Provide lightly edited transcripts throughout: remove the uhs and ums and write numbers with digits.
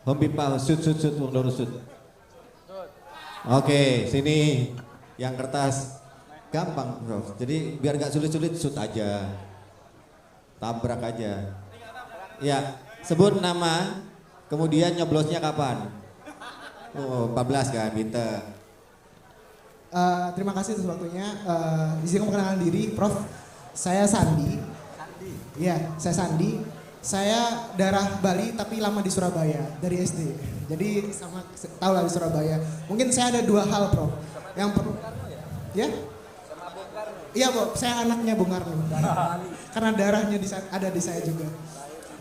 Home Pipa, sud, Wong Loro sud. Oke, sini yang kertas gampang Prof. Jadi biar gak sulit-sulit sud aja, tabrak aja. Ya, sebut nama, kemudian nyoblosnya kapan? Oh, 14 kan, pinter. Terima kasih atas waktunya. Izin memperkenalkan diri, Prof. Saya Sandi. Iya, saya Sandi. Saya darah Bali tapi lama di Surabaya dari SD. Jadi sama tahu lah di Surabaya. Mungkin saya ada dua hal, Prof. Yang perlu, ya? Iya, Bob. Saya anaknya Bung Karno. Karena darahnya ada di saya juga.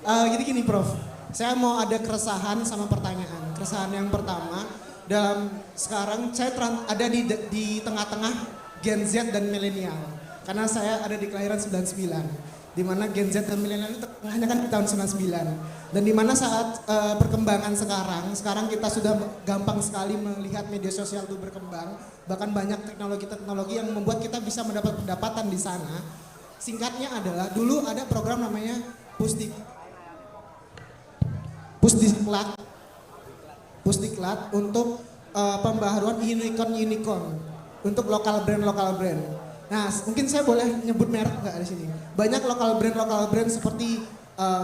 Jadi gini, Prof. Saya mau ada keresahan sama pertanyaan. Keresahan yang pertama, dalam sekarang saya ada di tengah-tengah Gen Z dan milenial. Karena saya ada di kelahiran 99. Di mana Gen Z dan milenial itu tengahnya kan di tahun 99. Dan di mana saat perkembangan sekarang kita sudah gampang sekali melihat media sosial itu berkembang. Bahkan banyak teknologi yang membuat kita bisa mendapat pendapatan di sana. Singkatnya adalah dulu ada program namanya Pusdiklat untuk pembaharuan unicorn untuk lokal brand. Nah, mungkin saya boleh nyebut merek nggak di sini? Banyak lokal brand seperti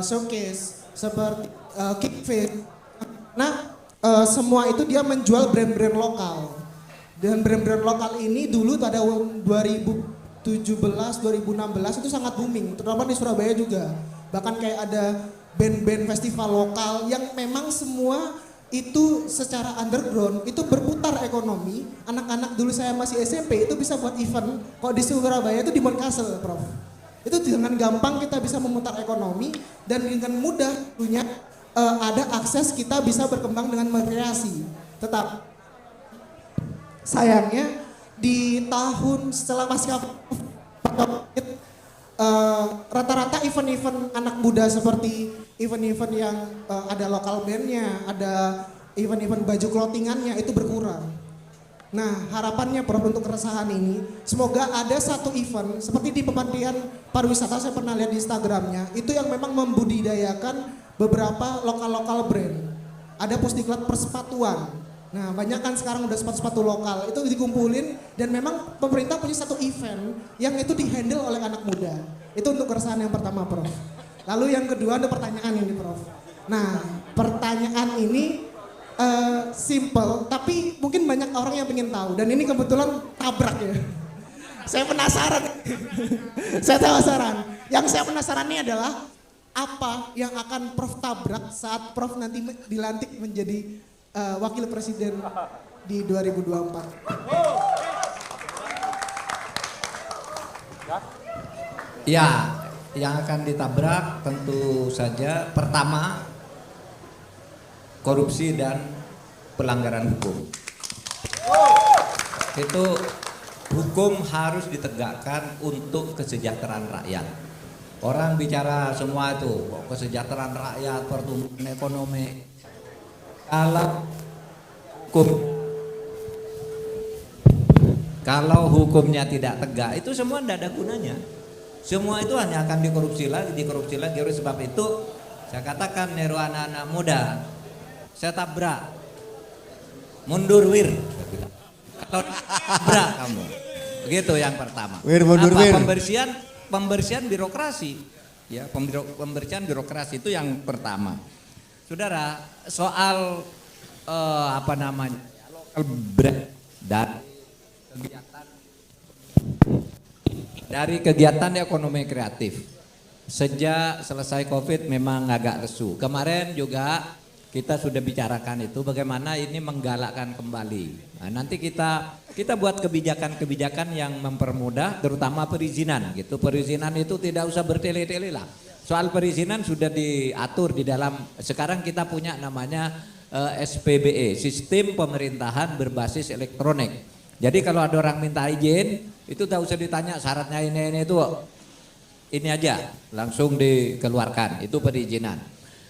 Showcase, seperti Kickfit. Nah, semua itu dia menjual brand-brand lokal. Dan brand-brand lokal ini dulu pada 2017, 2016 itu sangat booming, terutama di Surabaya juga. Bahkan kayak ada band-band festival lokal yang memang semua itu secara underground itu berputar ekonomi. Anak-anak dulu saya masih SMP itu bisa buat event. Kalau di Surabaya itu di Moncastle, Prof. Itu dengan gampang kita bisa memutar ekonomi dan dengan mudah punya ada akses kita bisa berkembang dengan rekreasi. Tetap sayangnya di tahun setelah pasca rata-rata event-event anak muda seperti event-event yang ada lokal bandnya, ada event-event baju clothingannya itu berkurang. Nah, harapannya Prof untuk keresahan ini, semoga ada satu event seperti di Pemandian Pariwisata saya pernah lihat di Instagramnya, itu yang memang membudidayakan beberapa lokal-lokal brand. Ada pusdiklat persepatuan. Nah, banyak kan sekarang udah sepatu-sepatu lokal itu dikumpulin dan memang pemerintah punya satu event yang itu dihandle oleh anak muda. Itu untuk keresahan yang pertama, Prof. Lalu yang kedua ada pertanyaan ini, Prof. Nah, pertanyaan ini simple, tapi mungkin banyak orang yang ingin tahu dan ini kebetulan tabrak ya. Saya penasaran. Saya penasaran. Yang saya penasaran ini adalah apa yang akan Prof tabrak saat Prof nanti dilantik menjadi wakil presiden di 2024. Ya, yang akan ditabrak tentu saja pertama korupsi dan pelanggaran hukum. Itu hukum harus ditegakkan untuk kesejahteraan rakyat. Orang bicara semua itu kesejahteraan rakyat, pertumbuhan ekonomi. Kalau hukumnya tidak tegak itu semua tidak ada gunanya. Semua itu hanya akan dikorupsi lagi. Oleh sebab itu saya katakan niru anak-anak muda, saya tabrak, mundur wir. Kalau tabrak kamu, begitu yang pertama. Wir, mundur wir. Pembersihan birokrasi, ya pembersihan birokrasi itu yang pertama. Saudara, soal local brand dari kegiatan ekonomi kreatif. Sejak selesai Covid memang agak lesu. Kemarin juga kita sudah bicarakan itu bagaimana ini menggalakkan kembali. Nah, nanti kita buat kebijakan-kebijakan yang mempermudah terutama perizinan gitu. Perizinan itu tidak usah bertele-tele lah. Soal perizinan sudah diatur di dalam, sekarang kita punya namanya SPBE, Sistem Pemerintahan Berbasis Elektronik. Jadi kalau ada orang minta izin, itu tak usah ditanya syaratnya ini itu, ini aja langsung dikeluarkan, itu perizinan.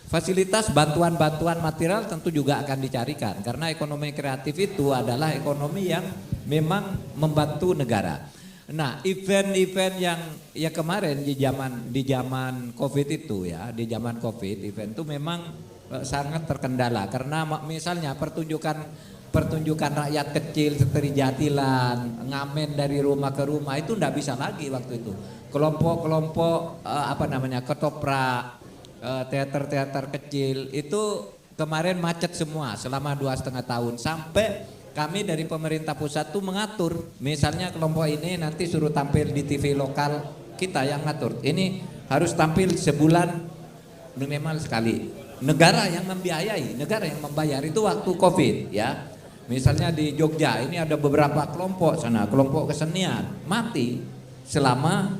Fasilitas bantuan-bantuan material tentu juga akan dicarikan karena ekonomi kreatif itu adalah ekonomi yang memang membantu negara. Nah, event-event yang kemarin di zaman Covid itu ya, di zaman Covid event itu memang sangat terkendala karena misalnya pertunjukan rakyat kecil seperti jatilan, ngamen dari rumah ke rumah itu ndak bisa lagi waktu itu. Kelompok-kelompok ketoprak, teater-teater kecil itu kemarin macet semua selama 2,5 tahun sampai kami dari pemerintah pusat tuh mengatur, misalnya kelompok ini nanti suruh tampil di TV lokal, kita yang ngatur. Ini harus tampil sebulan minimal sekali. Negara yang membiayai, negara yang membayar itu waktu Covid ya. Misalnya di Jogja ini ada beberapa kelompok sana, kelompok kesenian mati selama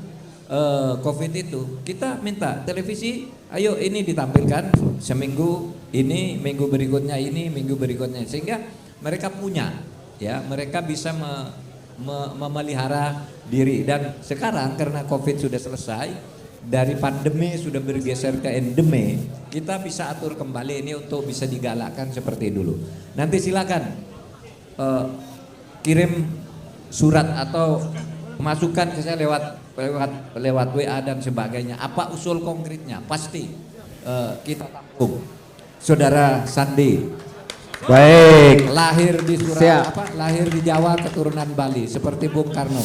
Covid itu. Kita minta televisi, ayo ini ditampilkan seminggu ini, minggu berikutnya ini, minggu berikutnya, sehingga mereka punya ya, mereka bisa memelihara diri. Dan sekarang karena Covid sudah selesai, dari pandemi sudah bergeser ke endemi, kita bisa atur kembali ini untuk bisa digalakkan seperti dulu. Nanti silakan kirim surat atau masukan ke saya lewat WA dan sebagainya. Apa usul konkretnya? Pasti kita tampung. Saudara Sandi, Baik. lahir di Jawa, keturunan Bali seperti Bung Karno.